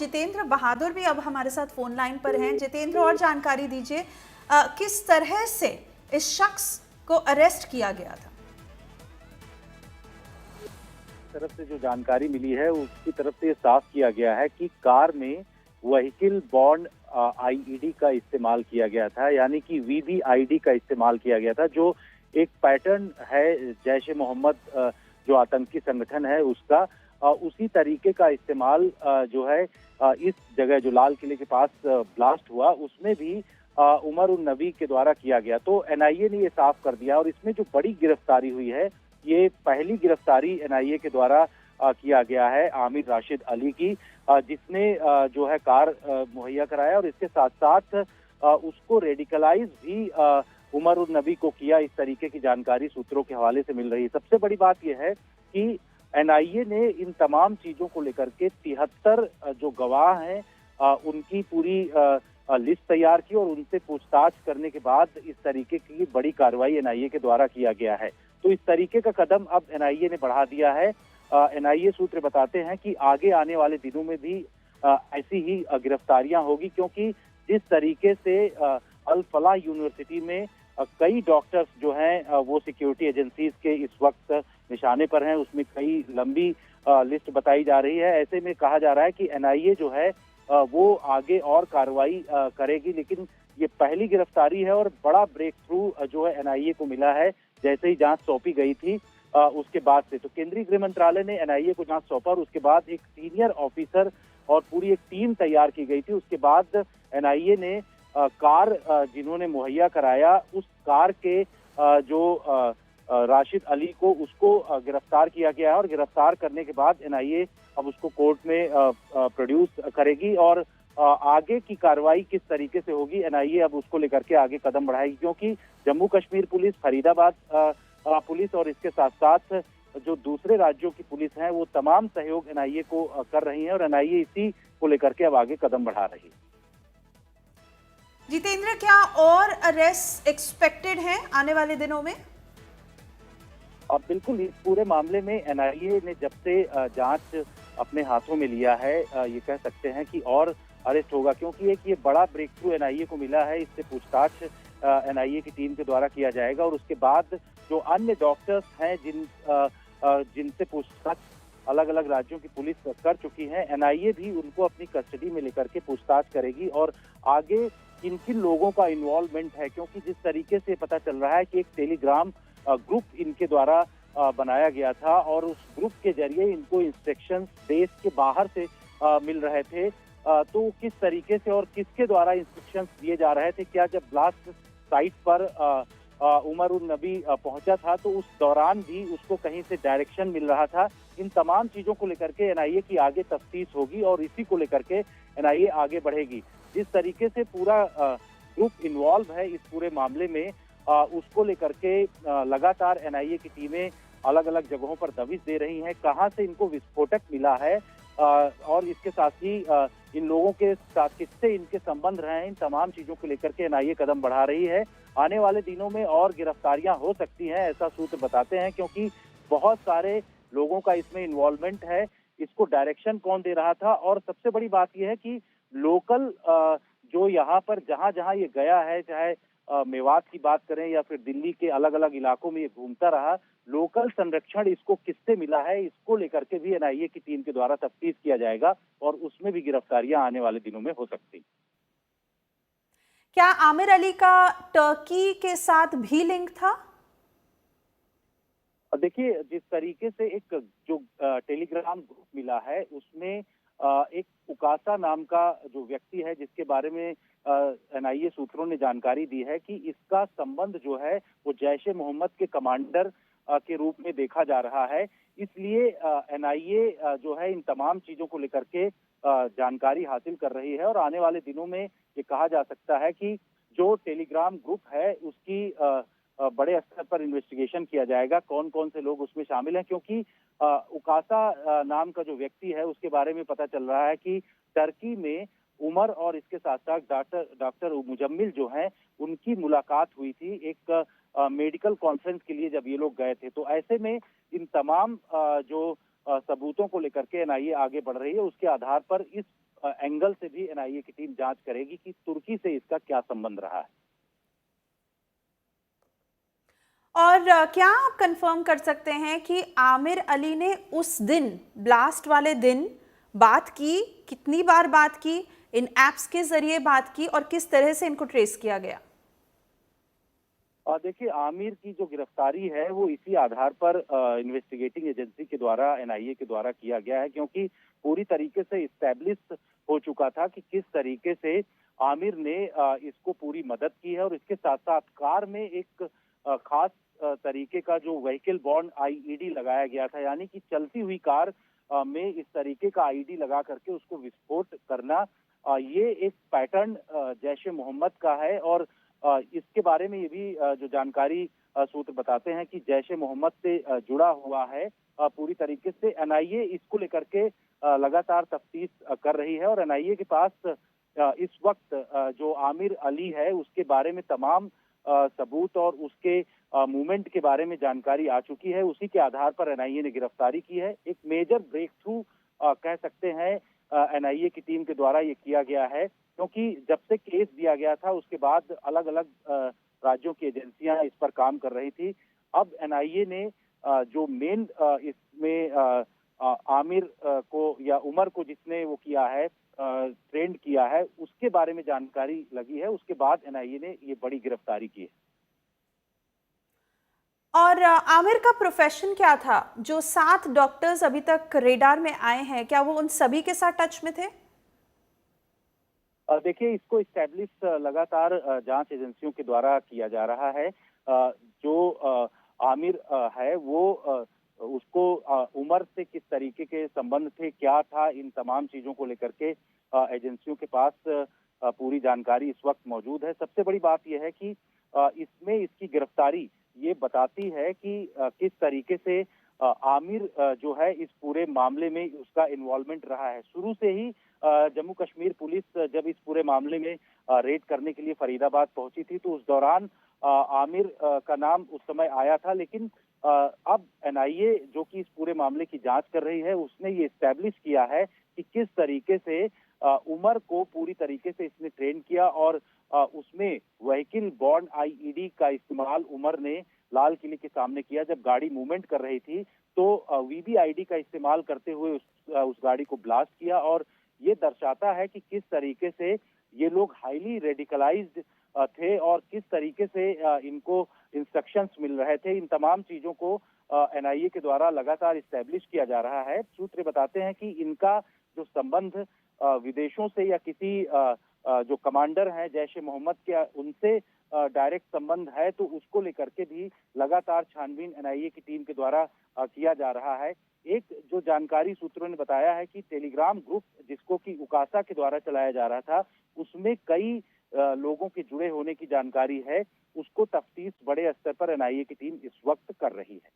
जितेंद्र बहादुर भी अब हमारे साथ फोन लाइन पर हैं। जितेंद्र, और जानकारी दीजिए, किस तरह से इस शख्स को अरेस्ट किया गया था? तरफ से जो जानकारी मिली है उसकी तरफ से ये साफ किया गया है कि कार में व्हीकल बॉर्न आईईडी का इस्तेमाल किया गया था, यानी कि वीवीआईडी का इस्तेमाल किया गया था, जो एक पैटर्न है जैश ए मोहम्मद जो आतंकी संगठन है उसका। उसी तरीके का इस्तेमाल जो है इस जगह जो लाल किले के पास ब्लास्ट हुआ उसमें भी उमर उन नबी के द्वारा किया गया। तो एनआईए ने ये साफ कर दिया, और इसमें जो बड़ी गिरफ्तारी हुई है, ये पहली गिरफ्तारी एनआईए के द्वारा किया गया है आमिर राशिद अली की, जिसने जो है कार मुहैया कराया, और इसके साथ साथ उसको रेडिकलाइज भी उमर उन नबी को किया। इस तरीके की जानकारी सूत्रों के हवाले से मिल रही है। सबसे बड़ी बात यह है कि एनआईए ने इन तमाम चीजों को लेकर के 73 जो गवाह हैं उनकी पूरी लिस्ट तैयार की, और उनसे पूछताछ करने के बाद इस तरीके की बड़ी कार्रवाई एनआईए के द्वारा किया गया है। तो इस तरीके का कदम अब एनआईए ने बढ़ा दिया है। एनआईए सूत्र बताते हैं कि आगे आने वाले दिनों में भी ऐसी ही गिरफ्तारियां होगी, क्योंकि जिस तरीके से अल फलाह यूनिवर्सिटी में कई डॉक्टर्स जो हैं वो सिक्योरिटी एजेंसीज के इस वक्त निशाने पर हैं, उसमें कई लंबी लिस्ट बताई जा रही है। ऐसे में कहा जा रहा है कि एनआईए जो है वो आगे और कार्रवाई करेगी, लेकिन ये पहली गिरफ्तारी है और बड़ा ब्रेक थ्रू जो है एनआईए को मिला है जैसे ही जांच सौंपी गई थी उसके बाद से। तो केंद्रीय गृह मंत्रालय ने एनआईए को जांच सौंपा, और उसके बाद एक सीनियर ऑफिसर और पूरी एक टीम तैयार की गई थी। उसके बाद एनआईए ने कार जिन्होंने मुहैया कराया उस कार के जो राशिद अली को उसको गिरफ्तार किया गया है, और गिरफ्तार करने के बाद एनआईए अब उसको कोर्ट में प्रोड्यूस करेगी, और आगे की कार्रवाई किस तरीके से होगी एनआईए अब उसको लेकर के आगे कदम बढ़ाएगी, क्योंकि जम्मू कश्मीर पुलिस, फरीदाबाद पुलिस और इसके साथ साथ जो दूसरे राज्यों की पुलिस है वो तमाम सहयोग एनआईए को कर रही है, और एनआईए इसी को लेकर के अब आगे कदम बढ़ा रही है। जितेंद्र, क्या और अरेस्ट एक्सपेक्टेड है आने वाले दिनों में? अब बिल्कुल इस पूरे मामले में एनआईए ने जब से जांच अपने हाथों में लिया है, ये कह सकते हैं कि और अरेस्ट होगा, क्योंकि एक ये बड़ा ब्रेक थ्रू एनआईए को मिला है। इससे पूछताछ एनआईए की टीम के द्वारा किया जाएगा, और उसके बाद जो अन्य डॉक्टर्स हैं जिनसे पूछताछ अलग अलग राज्यों की पुलिस कर चुकी है, एनआईए भी उनको अपनी कस्टडी में लेकर के पूछताछ करेगी, और आगे किन किन लोगों का इन्वॉल्वमेंट है, क्योंकि जिस तरीके से पता चल रहा है कि एक टेलीग्राम ग्रुप इनके द्वारा बनाया गया था, और उस ग्रुप के जरिए इनको इंस्ट्रक्शंस देश के बाहर से मिल रहे थे। तो किस तरीके से और किसके द्वारा इंस्ट्रक्शंस दिए जा रहे थे, क्या जब ब्लास्ट साइट पर उमर उन नबी पहुंचा था तो उस दौरान भी उसको कहीं से डायरेक्शन मिल रहा था? इन तमाम चीजों को लेकर के एनआईए की आगे तफ्तीश होगी, और इसी को लेकर के एनआईए आगे बढ़ेगी। जिस तरीके से पूरा ग्रुप इन्वॉल्व है इस पूरे मामले में, उसको लेकर के लगातार एनआईए की टीमें अलग अलग जगहों पर दबिश दे रही हैं, कहां से इनको विस्फोटक मिला है, और इसके साथ ही इन लोगों के साथ किससे इनके संबंध रहे हैं, इन तमाम चीजों को लेकर के एनआईए कदम बढ़ा रही है। आने वाले दिनों में और गिरफ्तारियां हो सकती हैं, ऐसा सूत्र बताते हैं, क्योंकि बहुत सारे लोगों का इसमें इन्वॉल्वमेंट है। इसको डायरेक्शन कौन दे रहा था, और सबसे बड़ी बात यह है कि लोकल जो यहाँ पर जहां जहां ये गया है, चाहे मेवात की बात करें या फिर दिल्ली के अलग अलग इलाकों में ये घूमता रहा, लोकल संरक्षण इसको किससे मिला है, इसको लेकर के भी एनआईए की टीम के द्वारा तफ्तीश किया जाएगा, और उसमें भी गिरफ्तारियां आने वाले दिनों में हो सकती। क्या आमिर अली का टर्की के साथ भी लिंक था? देखिए, जिस तरीके से एक जो टेलीग्राम ग्रुप मिला है उसमें एक उकासा नाम का जो व्यक्ति है, जिसके बारे में एनआईए सूत्रों ने जानकारी दी है कि इसका संबंध जो है वो जैश ए मोहम्मद के कमांडर के रूप में देखा जा रहा है। इसलिए एनआईए जो है इन तमाम चीजों को लेकर के जानकारी हासिल कर रही है, और आने वाले दिनों में ये कहा जा सकता है कि जो टेलीग्राम ग्रुप है उसकी बड़े स्तर पर इन्वेस्टिगेशन किया जाएगा, कौन कौन से लोग उसमें शामिल हैं, क्योंकि उकासा नाम का जो व्यक्ति है उसके बारे में पता चल रहा है कि टर्की में उमर और इसके साथ साथ डॉक्टर मुजम्मिल जो हैं उनकी मुलाकात हुई थी एक मेडिकल कॉन्फ्रेंस के लिए जब ये लोग गए थे। तो ऐसे में इन तमाम जो सबूतों को लेकर के एनआईए आगे बढ़ रही है, उसके आधार पर इस एंगल से भी एनआईए की टीम जांच करेगी कि तुर्की से इसका क्या संबंध रहा है। और क्या आप कंफर्म कर सकते हैं कि आमिर अली ने उस दिन, ब्लास्ट वाले दिन, बात की, कितनी बार बात की, इन एप्स के जरिए बात की और किस तरह से इनको ट्रेस किया गया? और देखिए, आमिर की जो गिरफ्तारी है वो इसी आधार पर इन्वेस्टिगेटिंग एजेंसी के द्वारा, एनआईए के द्वारा किया गया है, क्योंकि पूरी तरीके से इस्टेब्लिश हो चुका था कि किस तरीके से आमिर ने इसको पूरी मदद की है। और इसके साथ साथ कार में एक खास तरीके का जो व्हीकल बॉर्न आईईडी लगाया गया था, यानी कि चलती हुई कार में इस तरीके का आईडी लगा करके उसको विस्फोट करना, ये एक पैटर्न जैश ए मोहम्मद का है। और इसके बारे में ये भी जो जानकारी सूत्र बताते हैं कि जैश ए मोहम्मद से जुड़ा हुआ है पूरी तरीके से। एनआईए इसको लेकर के लगातार तफ्तीश कर रही है और एनआईए के पास इस वक्त जो आमिर अली है उसके बारे में तमाम सबूत और उसके मूवमेंट के बारे में जानकारी आ चुकी है। उसी के आधार पर एनआईए ने गिरफ्तारी की है। एक मेजर ब्रेक थ्रू कह सकते हैं एनआईए की टीम के द्वारा ये किया गया है, क्योंकि जब से केस दिया गया था उसके बाद अलग अलग राज्यों की एजेंसियां इस पर काम कर रही थी। अब एनआईए ने जो मेन इसमें आमिर को या उमर को जिसने वो किया है, ट्रेंड किया है, उसके बारे में जानकारी लगी है। उसके बाद एनआईए ने ये बड़ी गिरफ्तारी की है। और आमिर का प्रोफेशन क्या था? जो 7 डॉक्टर्स अभी तक रेडार में आए हैं, क्या वो उन सभी के साथ टच में थे? देखिए, इसको इस्टेब्लिश लगातार जांच एजेंसियों के द्वारा किया जा रहा है। जो आमिर है वो उसको उमर से किस तरीके के संबंध थे, क्या था, इन तमाम चीजों को लेकर के एजेंसियों के पास पूरी जानकारी इस वक्त मौजूद है। सबसे बड़ी बात यह है कि इसमें इसकी गिरफ्तारी ये बताती है कि किस तरीके से आमिर जो है इस पूरे मामले में उसका इन्वॉल्वमेंट रहा है। शुरू से ही जम्मू कश्मीर पुलिस जब इस पूरे मामले में रेड करने के लिए फरीदाबाद पहुंची थी तो उस दौरान आमिर का नाम उस समय आया था, लेकिन अब एनआईए जो कि इस पूरे मामले की जांच कर रही है उसने ये इस्टेब्लिश किया है कि किस तरीके से उमर को पूरी तरीके से इसने ट्रेन किया और उसमें व्हीकल बॉर्न आईईडी का इस्तेमाल उमर ने लाल किले के सामने किया। जब गाड़ी मूवमेंट कर रही थी तो वीवीआईडी का इस्तेमाल करते हुए उस गाड़ी को ब्लास्ट किया। और ये दर्शाता है कि किस तरीके से ये लोग हाईली रेडिकलाइज्ड थे और किस तरीके से इनको इंस्ट्रक्शंस मिल रहे थे। इन तमाम चीजों को एनआईए के द्वारा लगातार इस्टेब्लिश किया जा रहा है। सूत्र बताते हैं कि इनका जो संबंध विदेशों से या किसी जो कमांडर हैं जैश ए मोहम्मद के, उनसे डायरेक्ट संबंध है, तो उसको लेकर के भी लगातार छानबीन एनआईए की टीम के द्वारा किया जा रहा है। एक जो जानकारी सूत्रों ने बताया है कि टेलीग्राम ग्रुप जिसको कि उकासा के द्वारा चलाया जा रहा था, उसमें कई लोगों के जुड़े होने की जानकारी है। उसको तफ्तीश बड़े स्तर पर एनआईए की टीम इस वक्त कर रही है।